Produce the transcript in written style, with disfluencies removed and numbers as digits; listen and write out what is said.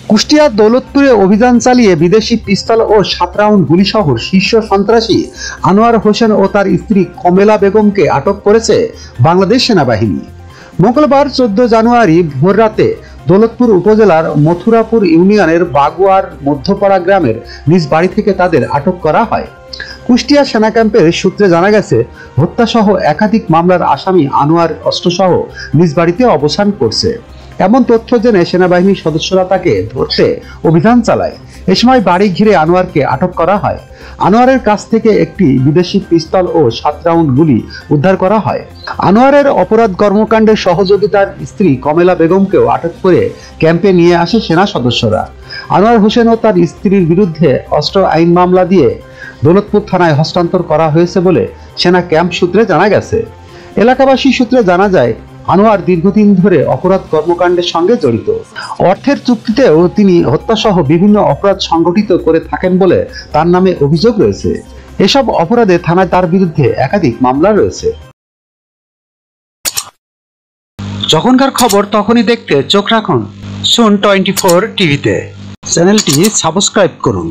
কুষ্টিয়ার দৌলতপুরে অভিযান চালিয়ে বিদেশি পিস্তল ও 7 রাউন্ড গুলিসহ শীর্ষ সন্ত্রাসী আনোয়ার হোসেন ও তার স্ত্রী কমলা বেগমকে আটক করেছে বাংলাদেশ সেনাবাহিনী। মঙ্গলবার 14 জানুয়ারি ভোররাতে দৌলতপুর উপজেলার মথুরাপুর ইউনিয়নের বাগুয়ার মধ্যপাড়া গ্রামের নিজ বাড়ি থেকে তাদের আটক করা হয়। কুষ্টিয়া সেনা ক্যাম্পের সূত্রে জানা গেছে, হত্যাসহ একাধিক মামলার আসামি আনোয়ার অস্ত্রসহ নিজ বাড়িতে অবস্থান করছে। এমন তথ্য জেনে সেনাবাহিনীর সদস্যরা তাকে ধরতে অভিযান চালায়। এ সময় বাড়ি ঘিরে আনোয়ারকে আটক করা হয়। আনোয়ারের কাছ থেকে একটি বিদেশি পিস্তল ও 7 রাউন্ড গুলি উদ্ধার করা হয়। আনোয়ারের অপরাধ কর্মকাণ্ডে সহযোগিতার স্ত্রী কমলা বেগমকেও আটক করে ক্যাম্পে নিয়ে আসে সেনা সদস্যরা। আনোয়ার হোসেন ও তার স্ত্রীর বিরুদ্ধে অস্ত্র আইন মামলা দিয়ে দৌলতপুর থানায় হস্তান্তর করা হয়েছে বলে সেনা ক্যাম্প সূত্রে জানা গেছে। এলাকাবাসী সূত্রে জানা যায়, আনোয়ার দীর্ঘদিন ধরে অপরাধ কর্মকাণ্ডের সঙ্গে জড়িত। অর্থের চুক্তিতেও তিনি হত্যাসহ বিভিন্ন অপরাধ সংগঠিত করে থাকেন বলে তার নামে অভিযোগ রয়েছে। এসব অপরাধে থানায় তার বিরুদ্ধে একাধিক মামলা রয়েছে। যখনকার খবর তখনই দেখতে চোখ রাখুন সুন 24 টিভিতে। চ্যানেলটি সাবস্ক্রাইব করুন।